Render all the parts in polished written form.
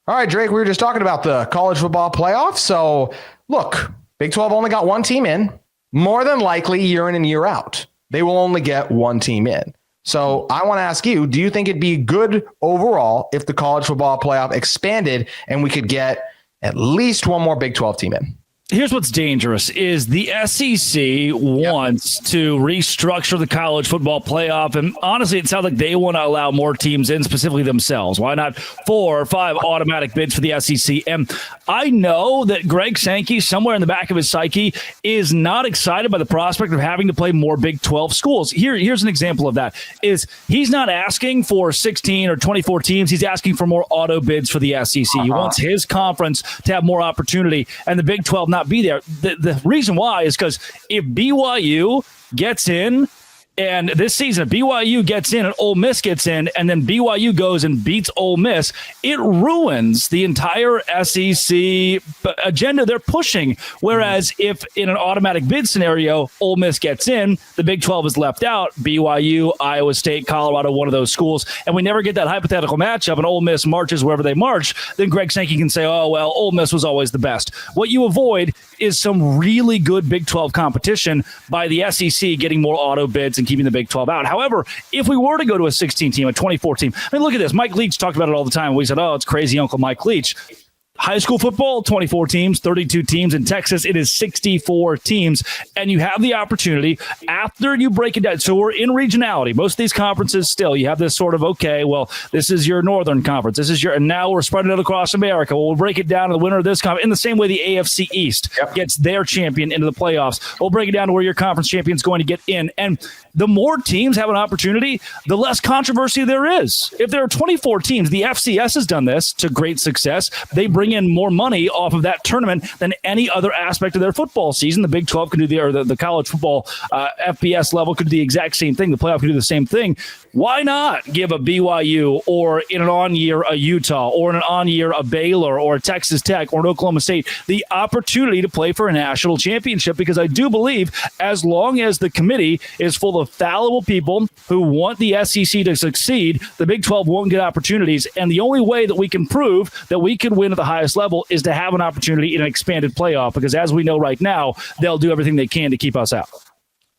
All right, Drake, we were just talking about the college football playoff. So look, Big 12 only got one team in. More than likely, year in and year out, they will only get one team in. So I want to ask you, do you think it'd be good overall if the college football playoff expanded and we could get at least one more Big 12 team in? Here's what's dangerous is the SEC wants to restructure the college football playoff. And honestly, it sounds like they want to allow more teams in, specifically themselves. Why not 4 or 5 automatic bids for the SEC? And I know that Greg Sankey, somewhere in the back of his psyche, is not excited by the prospect of having to play more Big 12 schools. Here's an example of that. Is he's not asking for 16 or 24 teams. He's asking for more auto bids for the SEC. He wants his conference to have more opportunity and the Big 12 not be there. The reason why is because if BYU gets in, and this season, if BYU gets in and Ole Miss gets in, and then BYU goes and beats Ole Miss, it ruins the entire SEC agenda they're pushing. Whereas if in an automatic bid scenario, Ole Miss gets in, the Big 12 is left out, BYU, Iowa State, Colorado, one of those schools, and we never get that hypothetical matchup and Ole Miss marches wherever they march, then Greg Sankey can say, oh, well, Ole Miss was always the best. What you avoid is some really good Big 12 competition by the SEC getting more auto bids and keeping the Big 12 out. However, if we were to go to a 16 team, a 24 team, I mean, look at this. Mike Leach talked about it all the time. We said, oh, it's crazy, Uncle Mike Leach. High school football, 24 teams, 32 teams. In Texas, it is 64 teams. And you have the opportunity after you break it down. So we're in regionality. Most of these conferences still, you have this sort of, okay, well, this is your Northern Conference. This is your, and now we're spreading it across America. Well, we'll break it down to the winner of this conference in the same way the AFC East gets their champion into the playoffs. We'll break it down to where your conference champion is going to get in. And the more teams have an opportunity, the less controversy there is. If there are 24 teams, the FCS has done this to great success. They bring in more money off of that tournament than any other aspect of their football season. The Big 12 can do the college football FBS level could do the exact same thing. The playoff can do the same thing. Why not give a BYU or in an on year a Utah or in an on year a Baylor or a Texas Tech or an Oklahoma State the opportunity to play for a national championship? Because I do believe as long as the committee is full of fallible people who want the SEC to succeed, the Big 12 won't get opportunities. And the only way that we can prove that we can win at the highest level is to have an opportunity in an expanded playoff. Because as we know right now, they'll do everything they can to keep us out.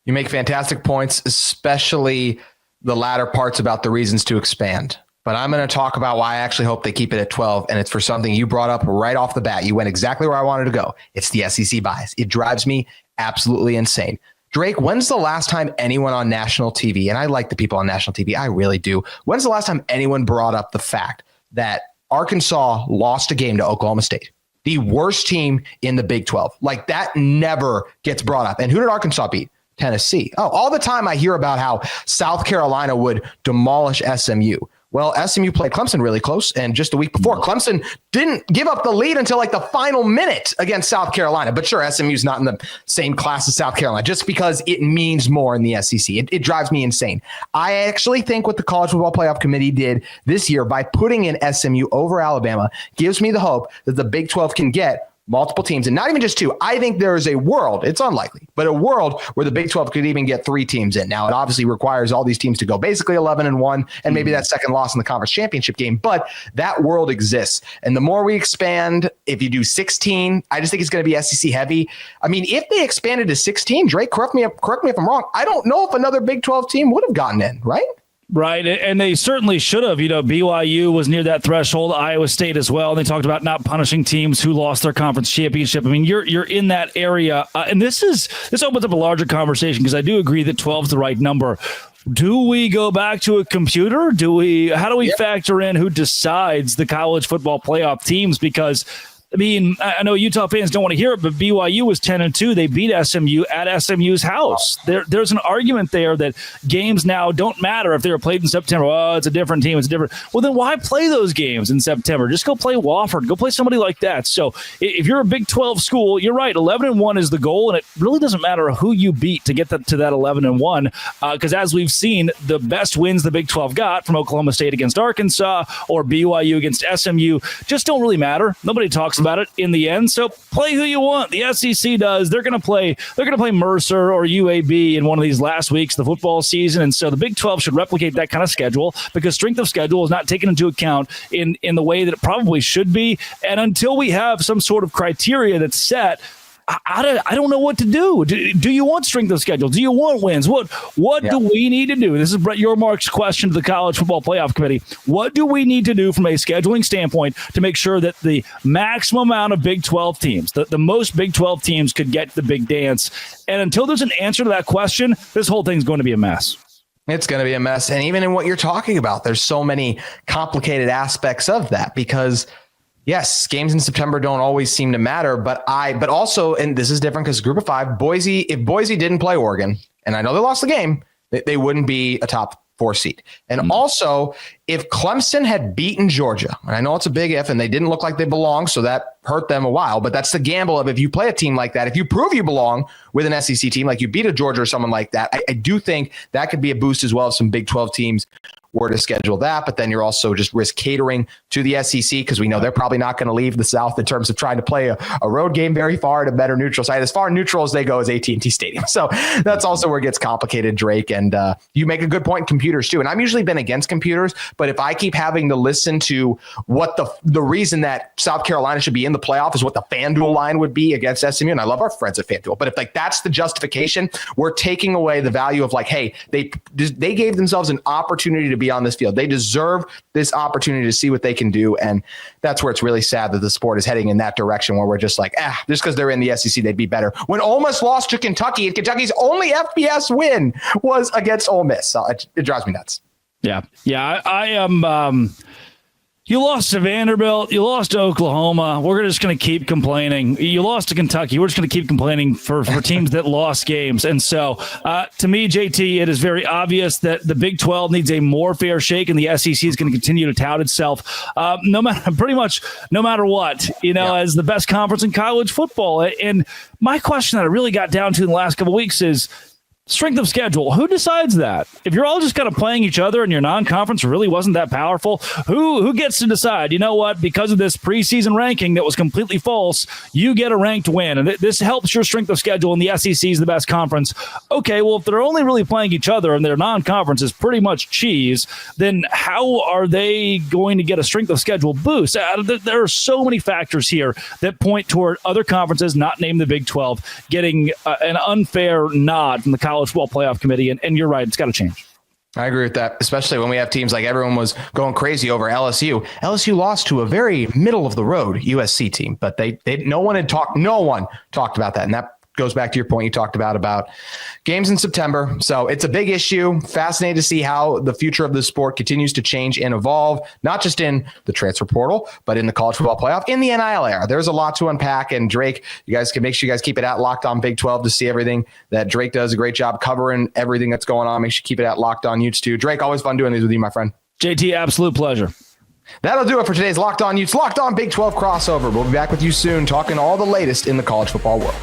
You make fantastic points, especially the latter parts about the reasons to expand. But I'm going to talk about why I actually hope they keep it at 12. And it's for something you brought up right off the bat. You went exactly where I wanted to go. It's the SEC bias. It drives me absolutely insane. Drake, when's the last time anyone on national TV, and I like the people on national TV, I really do. When's the last time anyone brought up the fact that Arkansas lost a game to Oklahoma State, the worst team in the Big 12? Like, that never gets brought up. And who did Arkansas beat? Tennessee. Oh, all the time I hear about how South Carolina would demolish SMU. Well, SMU played Clemson really close, and just the week before, Clemson didn't give up the lead until like the final minute against South Carolina. But sure, SMU's not in the same class as South Carolina, just because it means more in the SEC. It drives me insane. I actually think what the College Football Playoff Committee did this year by putting in SMU over Alabama gives me the hope that the Big 12 can get multiple teams, and not even just two. I think there is a world, it's unlikely, but a world where the Big 12 could even get 3 teams in. Now, it obviously requires all these teams to go basically 11-1, and maybe that second loss in the conference championship game, but that world exists. And the more we expand, if you do 16, I just think it's going to be SEC heavy. I mean, if they expanded to 16, Drake, correct me if I'm wrong, I don't know if another Big 12 team would have gotten in, right? Right, and they certainly should have. You know, BYU was near that threshold, Iowa State as well. And they talked about not punishing teams who lost their conference championship. I mean, you're in that area, and this opens up a larger conversation because I do agree that 12 is the right number. Do we go back to a computer? How do we factor in who decides the college football playoff teams? Because I mean, I know Utah fans don't want to hear it, but BYU was 10-2. They beat SMU at SMU's house. There's an argument there that games now don't matter if they were played in September. Oh, it's a different team. It's different. Well, then why play those games in September? Just go play Wofford. Go play somebody like that. So if you're a Big 12 school, you're right. 11-1 is the goal, and it really doesn't matter who you beat to get to that 11-1. Because as we've seen, the best wins the Big 12 got from Oklahoma State against Arkansas or BYU against SMU just don't really matter. Nobody talks talks about it in the end. So play who you want. The SEC does. They're going to play Mercer or UAB in one of these last weeks of the football season. And so the Big 12 should replicate that kind of schedule because strength of schedule is not taken into account in the way that it probably should be. And until we have some sort of criteria that's set, I don't know what to do. Do you want strength of schedule? Do you want wins? What do we need to do? This is Brett Yormark's question to the College Football Playoff Committee. What do we need to do from a scheduling standpoint to make sure that the maximum amount of Big 12 teams, the most Big 12 teams could get the big dance? And until there's an answer to that question, this whole thing's going to be a mess. It's going to be a mess. And even in what you're talking about, there's so many complicated aspects of that because yes, games in September don't always seem to matter, but also, and this is different because Group of 5, if Boise didn't play Oregon, and I know they lost the game, they wouldn't be a top 4 seed. And also, if Clemson had beaten Georgia, and I know it's a big if, and they didn't look like they belonged, so that hurt them a while, but that's the gamble of if you play a team like that, if you prove you belong with an SEC team, like you beat a Georgia or someone like that, I do think that could be a boost as well if some Big 12 teams were to schedule that, but then you're also just risk catering to the SEC because we know they're probably not going to leave the South in terms of trying to play a road game very far at a better neutral site. As far neutral as they go is AT&T Stadium. So that's also where it gets complicated, Drake. And you make a good point in computers too. And I've usually been against computers, but if I keep having to listen to what the reason that South Carolina should be in the playoff is what the FanDuel line would be against SMU. And I love our friends at FanDuel, but if like that's the justification, we're taking away the value of like, hey, they gave themselves an opportunity to be on this field. They deserve this opportunity to see what they can do. And that's where it's really sad that the sport is heading in that direction where we're just like, just because they're in the SEC, they'd be better. When Ole Miss lost to Kentucky and Kentucky's only FBS win was against Ole Miss. So it drives me nuts. Yeah. I am. You lost to Vanderbilt. You lost to Oklahoma. We're just going to keep complaining. You lost to Kentucky. We're just going to keep complaining for teams that lost games. And so, to me, JT, it is very obvious that the Big 12 needs a more fair shake, and the SEC is going to continue to tout itself, no matter what, as the best conference in college football. And my question that I really got down to in the last couple of weeks is, strength of schedule. Who decides that? If you're all just kind of playing each other and your non-conference really wasn't that powerful, who gets to decide, you know what, because of this preseason ranking that was completely false, you get a ranked win. And this helps your strength of schedule, and the SEC is the best conference. Okay, well, if they're only really playing each other and their non-conference is pretty much cheese, then how are they going to get a strength of schedule boost? There are so many factors here that point toward other conferences, not named the Big 12, getting an unfair nod from the College Football Playoff Committee, and you're right, it's got to change. I agree with that, especially when we have teams like everyone was going crazy over LSU. LSU lost to a very middle of the road USC team, but no one talked about that, and that goes back to your point you talked about games in September. So it's a big issue. Fascinating to see how the future of the sport continues to change and evolve, not just in the transfer portal, but in the college football playoff, in the NIL era. There's a lot to unpack. And Drake, you guys can make sure you guys keep it at Locked On Big 12 to see everything that Drake does a great job covering everything that's going on. Make sure you keep it at Locked On Utes too. Drake, always fun doing these with you, my friend. JT, absolute pleasure. That'll do it for today's Locked On Utes, Locked On Big 12 crossover. We'll be back with you soon, talking all the latest in the college football world.